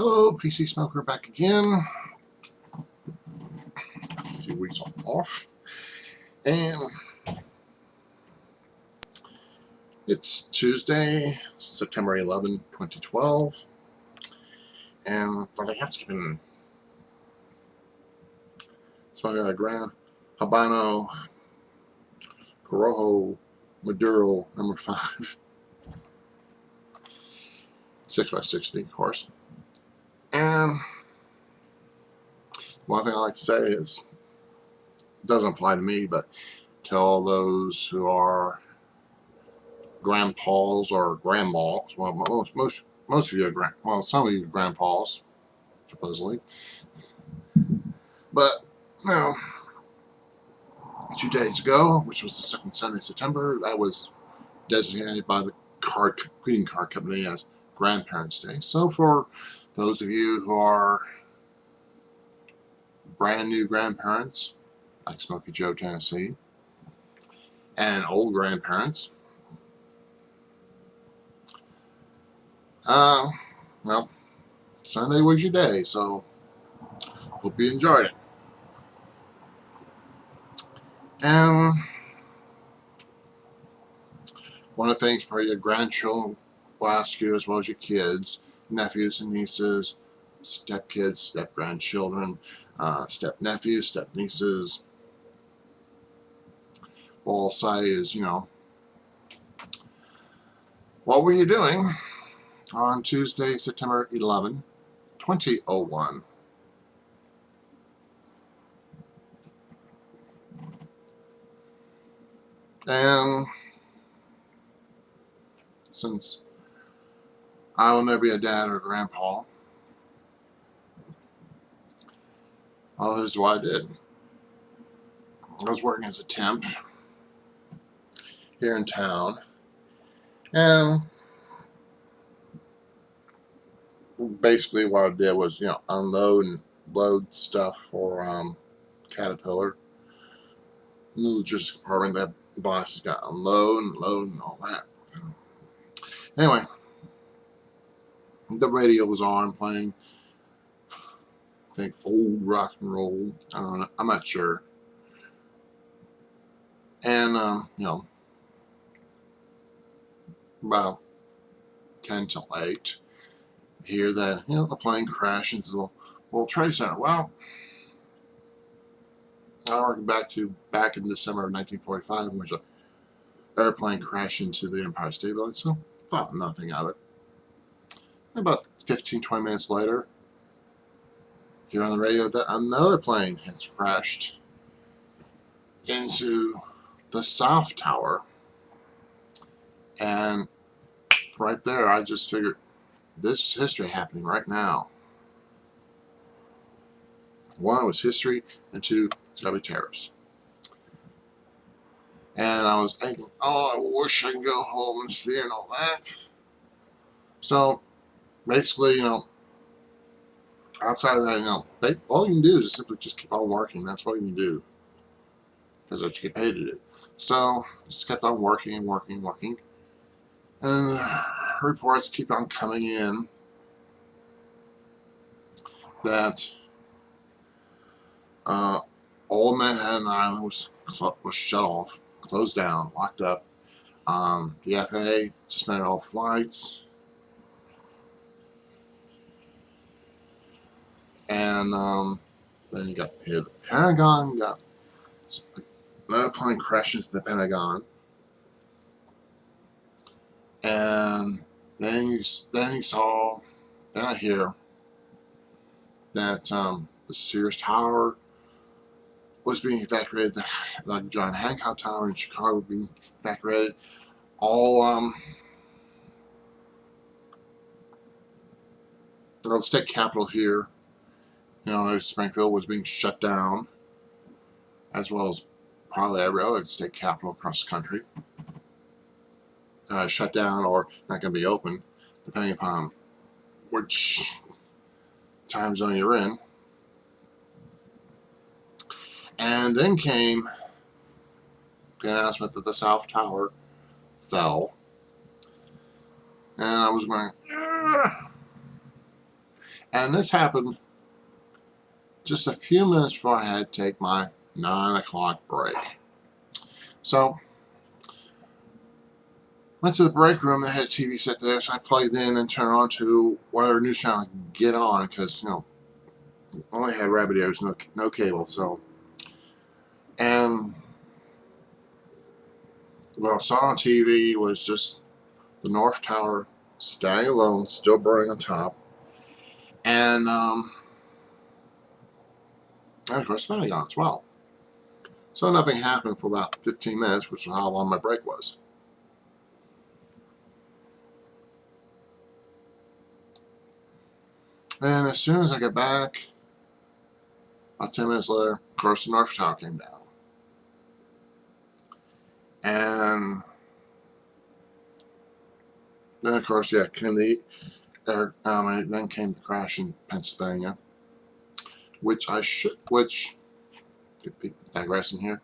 Hello, PC Smoker back again. A few weeks off. And it's Tuesday, September 11, 2012. And for the housekeeping, smoking a Gran Habano Corojo Maduro number 5. 6x60, of course. And one thing I like to say is, it doesn't apply to me, but to all those who are grandpas or grandmas. Well, most of you are some of you are grandpas, supposedly. But, you know, 2 days ago, which was the second Sunday of September, that was designated by the greeting card company as Grandparents' Day. So for those of you who are brand new grandparents, like Smokey Joe, Tennessee, and old grandparents, well, Sunday was your day, so hope you enjoyed it. And one of the things for your grandchildren will ask you, as well as your kids, nephews and nieces, stepkids, step-grandchildren, step-nephews, step-nieces, will all say is, you know, what were you doing on Tuesday, September 11, 2001? And since I will never be a dad or a grandpa, here's what I did. I was working as a temp here in town, and basically what I did was, you know, unload and load stuff for Caterpillar. The logistics department, that boss has got unload and load and all that. Anyway, the radio was on playing, I think, old rock and roll. I don't know, I'm not sure. And you know, about 10 till 8, hear that, you know, a plane crash into the World Trade Center. Well, I worked back in December of 1945, in which an airplane crashed into the Empire State Building, so thought nothing of it. About 15-20 minutes later, hear on the radio that another plane has crashed into the South Tower. And right there, I just figured, this is history happening right now. One, it was history, and two, it's gotta be terrorists. And I was thinking, oh, I wish I could go home and see and all that. So basically, you know, outside of that, you know, all you can do is simply just keep on working. That's what you can do, because that's what you get paid to do. So just kept on working and working and working, and reports keep on coming in that all Manhattan Island was shut off, closed down, locked up. The FAA suspended all flights, and then you got here the Pentagon, got another plane crashed into the Pentagon, and then I hear that the Sears Tower was being evacuated, the John Hancock Tower in Chicago being evacuated. All the state capitol here, you know, Springfield, was being shut down, as well as probably every other state capitol across the country. Shut down or not going to be open, depending upon which time zone you're in. And then came the announcement that the South Tower fell. And I was going, And this happened just a few minutes before I had to take my 9 o'clock break. So, went to the break room. They had a TV set there, so I plugged in and turned on to whatever news channel I could get on, because, only had rabbit ears, no cable. So, and what I saw on TV was just the North Tower standing alone, still burning on top, and of course, the Pentagon as well. So nothing happened for about 15 minutes, which is how long my break was. And as soon as I got back, about 10 minutes later, of course, the North Tower came down. And then, of course, came then came the crash in Pennsylvania, which digressing here,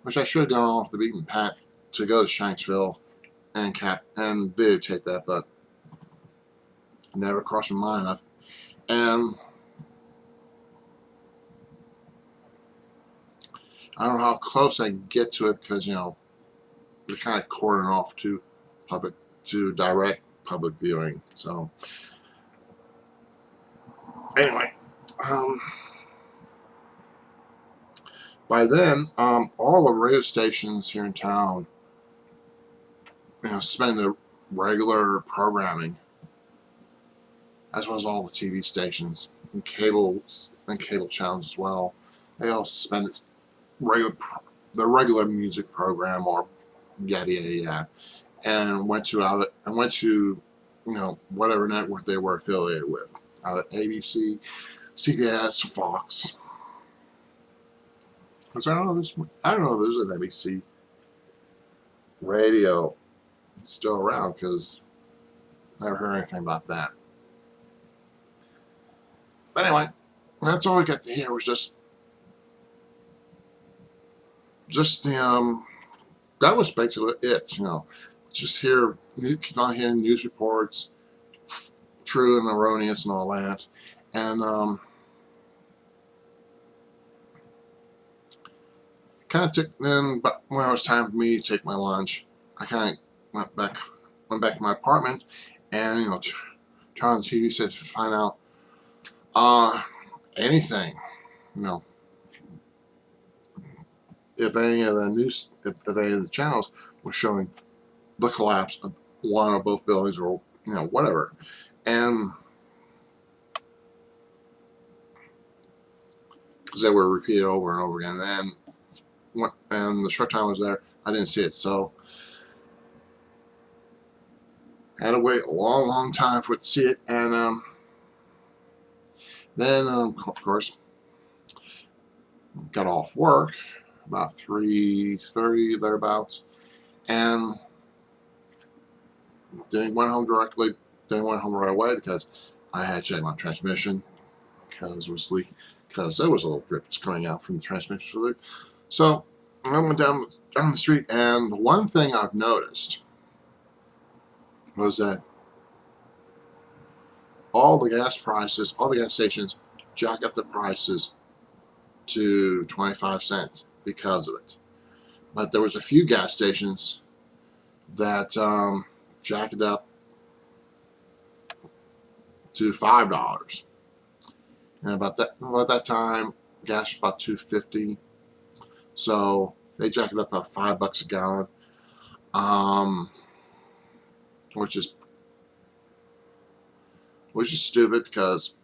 which I should have gone off the beaten path to go to Shanksville and videotape that, but never crossed my mind enough. And I don't know how close I can get to it, because they're kind of cordoning off to direct public viewing. So anyway, by then, all the radio stations here in town, suspend the regular programming, as well as all the TV stations and cable channels as well. They all suspended the regular music program, or yada, and went to whatever network they were affiliated with, ABC, CBS, Fox. Because I don't know if there's an ABC radio still around, because I never heard anything about that. But anyway, that's all I got to hear was just the that was basically it. Just keep on hearing news reports, true and erroneous and all that, and kind of took. Then, but when it was time for me to take my lunch, I kind of went back to my apartment, and turn on the TV set to find out anything, if any of the channels were showing the collapse of one or both buildings, or whatever. And because they were repeated over and over again, and the short time I was there, I didn't see it, so I had to wait a long time for it to see it. And then of course, got off work about 3:30 thereabouts, and didn't went home right away, because I had to check my transmission, because there was a little drips coming out from the transmission fluid. So I went down the street, and the one thing I've noticed was that all the gas stations jack up the prices to 25 cents because of it. But there was a few gas stations that jacked it up to $5. And about that time, gas was about $2.50. So they jacked it up about $5 a gallon, which is stupid, because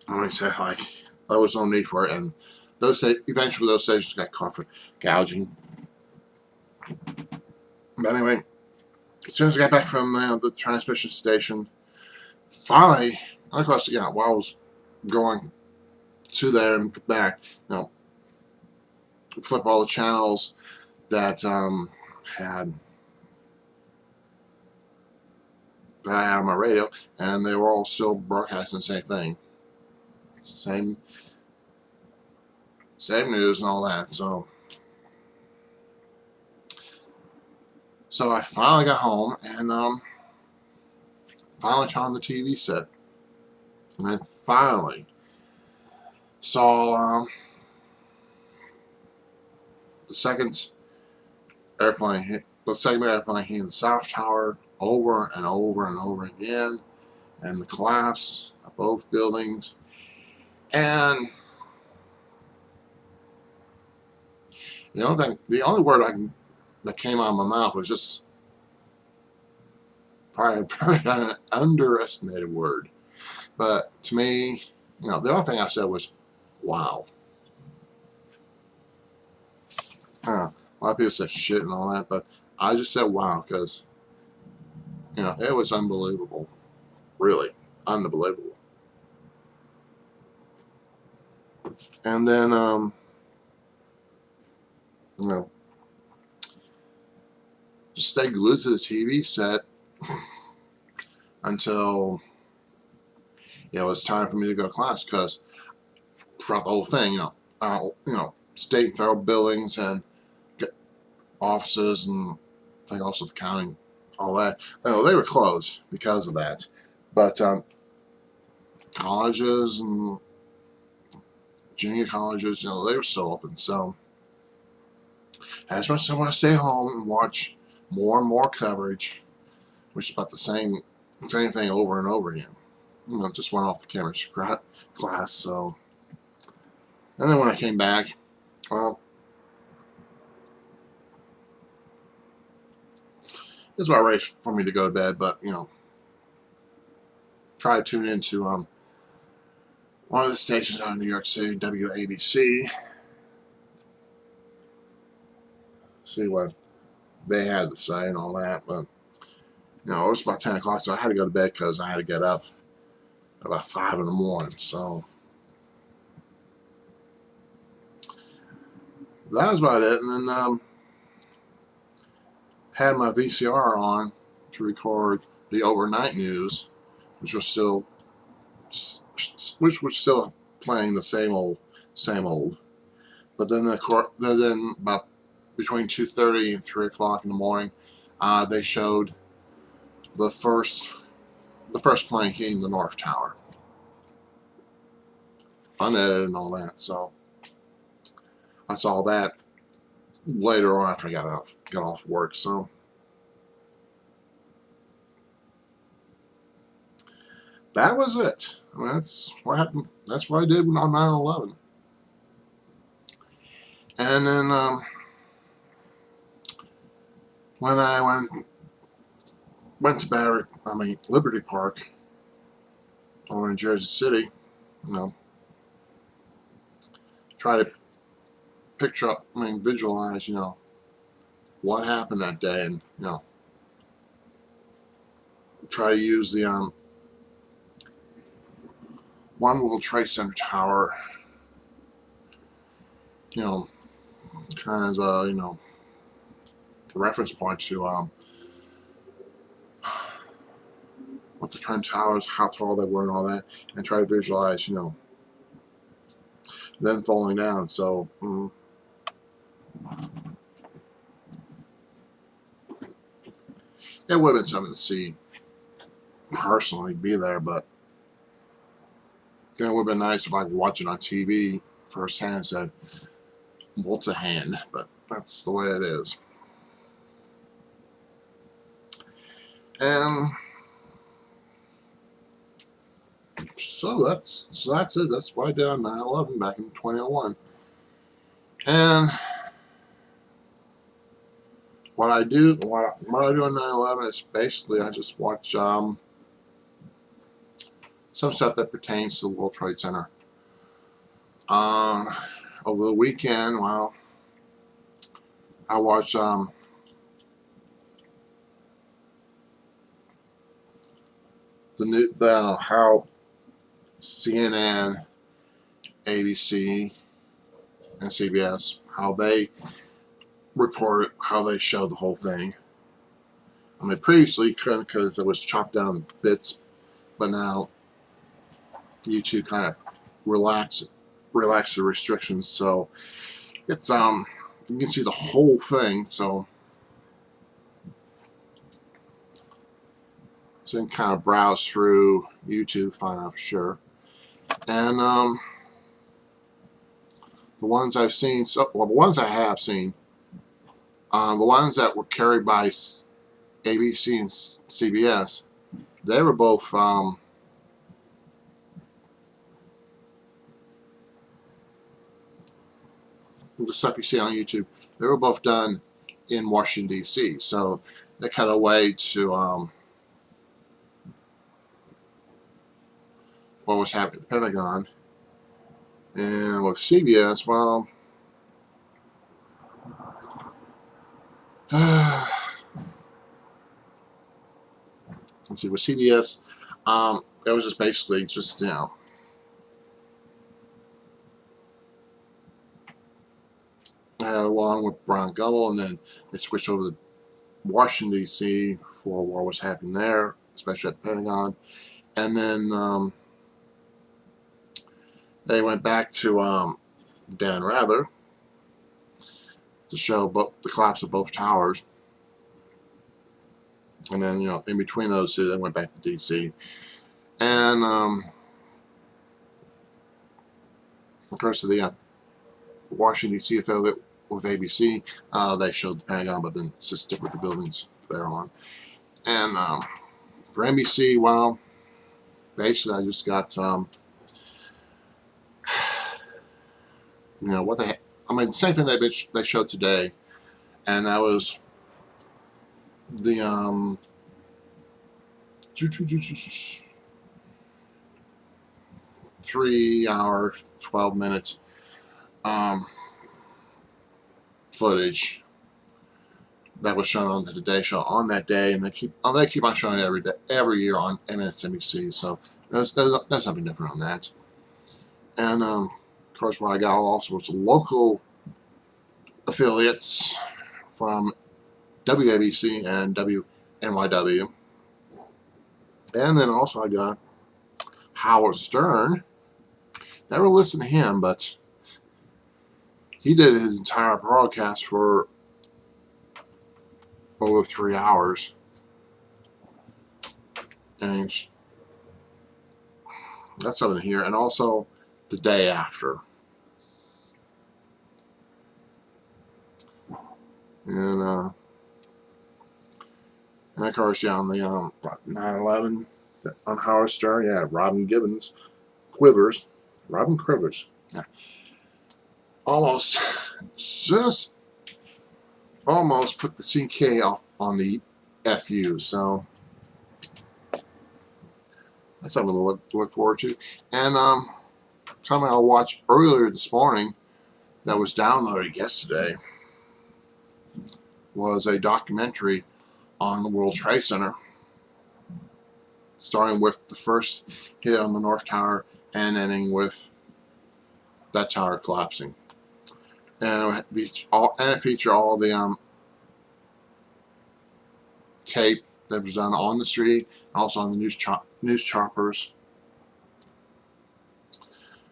there was no need for it, and eventually those stations got caught for gouging. But anyway, as soon as I got back from the transmission station, finally, of course, while I was going to there and back, flip all the channels that had that I had on my radio, and they were all still broadcasting the same thing, same news and all that. So I finally got home, and finally turned on the TV set, and then finally saw the second airplane hitting the South Tower over and over and over again, and the collapse of both buildings. And the only word that came out of my mouth was just probably an underestimated word. But to me, the only thing I said was, wow. A lot of people said shit and all that, but I just said wow because, it was unbelievable. Really, unbelievable. And then, just stay glued to the TV set until it was time for me to go to class, because throughout the whole thing, state and federal buildings and offices, and I think also the county, all that, they were closed because of that. But colleges and junior colleges, they were still open. So as much as I want to stay home and watch more and more coverage, which is about the same thing over and over again. Just went off the camera class. So, and then when I came back, well, it's about ready for me to go to bed. But try to tune into one of the stations out in New York City, WABC. See what they had to say and all that. But it was about 10 o'clock, so I had to go to bed because I had to get up at about 5 in the morning. So that was about it. And then had my VCR on to record the overnight news, which was still playing the same old. But then then about between 2:30 and 3 o'clock in the morning, they showed the first plane hitting the North Tower, unedited and all that. So I saw that later on after I got off work. So that was it. I mean, that's what happened. That's what I did on 9/11. And then when I went to Liberty Park over in Jersey City, try to visualize, what happened that day, and try to use the One World Trade Center tower, kind of the reference point to what the Twin Towers, how tall they were, and all that, and try to visualize, them falling down. So it would have been something to see personally, be there, but it would have been nice if I could watch it on TV firsthand instead of multi-hand, but that's the way it is. And so that's it. That's what I did on 9/11 back in 2001. And what I do on 9/11 is basically I just watch some stuff that pertains to the World Trade Center. Over the weekend, I watched how CNN, ABC, and CBS, how they reported, how they showed the whole thing. I mean, previously couldn't because it was chopped down bits, but now YouTube kind of relaxed the restrictions, so it's you can see the whole thing. So So you can kind of browse through YouTube, find out for sure. And the ones I've seen, the ones I have seen, the ones that were carried by ABC and CBS, they were both the stuff you see on YouTube. They were both done in Washington D.C. So they cut away to what was happening at the Pentagon. And with CBS, well, let's see, with CBS, that was just basically just, along with Brian Gumbel, and then they switched over to Washington, D.C. for what was happening there, especially at the Pentagon. And then they went back to Dan Rather to show the collapse of both towers. And then, in between those two, they went back to D.C. And, of course, the Washington, D.C. affiliate with ABC, they showed the Pentagon, but then just stick with the buildings they're on. And for NBC, well, basically I just got, what they, the same thing they showed today, and that was the 3 hour, 12 minutes footage that was shown on the Today Show on that day, and they keep on showing it every year on MSNBC. So there's something different on that. And of course, what I got also was local affiliates from WABC and WNYW, and then also I got Howard Stern. Never listened to him, but he did his entire broadcast for over 3 hours, and that's something here. And also the day after, and of course, on the 9/11 on Howard Stern, Robin Quivers, yeah, just almost put the CK off on the FU. So that's something to look forward to. And something I watched earlier this morning that was downloaded yesterday was a documentary on the World Trade Center, starting with the first hit on the North Tower and ending with that tower collapsing. And it featured all the tape that was done on the street, also on the news choppers.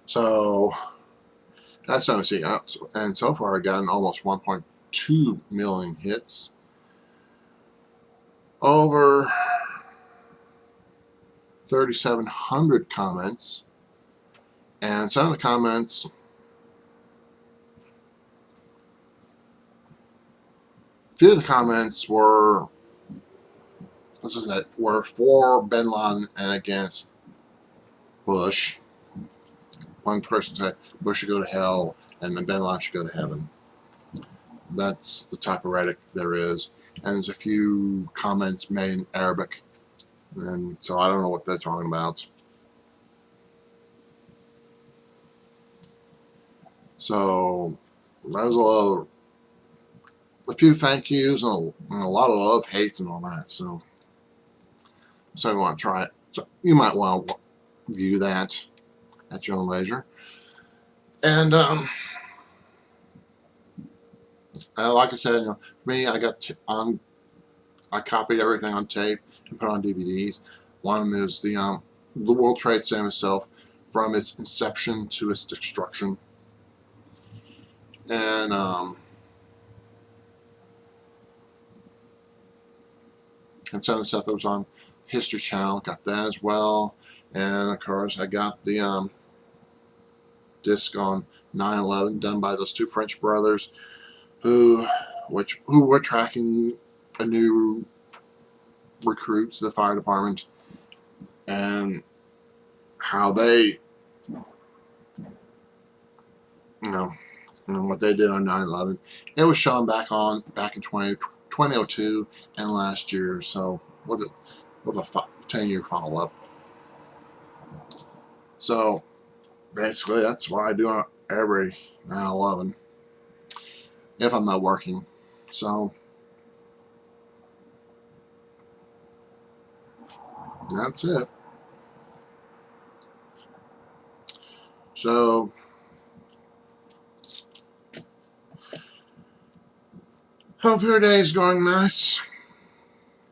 So that's something to see. And so far, I got almost 1.2 million hits, over 3,700 comments, and some of the comments were, were for Bin Laden and against Bush. One person said Bush should go to hell and Bin Laden should go to heaven. That's the type of rhetoric there is. And there's a few comments made in Arabic, and so I don't know what they're talking about. So there's a few thank yous and a lot of love, hates, and all that. So you want to try it. So you might want to view that at your own leisure. And like I said, for me, I copied everything on tape and put on DVDs. One of them is the World Trade Center itself, from its inception to its destruction. And some of the stuff that was on History Channel, got that as well. And of course, I got the disc on 9/11 done by those two French brothers who were tracking a new recruit to the fire department, and how they, you know, and what they did on 9/11. It was shown back in 2002 and last year. So with a 10-year follow up. So basically, that's what I do on every 9/11 if I'm not working. So that's it. So hope your day is going nice.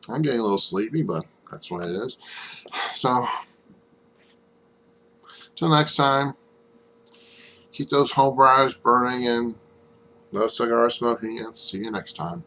I'm getting a little sleepy, but that's what it is. So till next time, keep those home briars burning and no cigar smoking, and see you next time.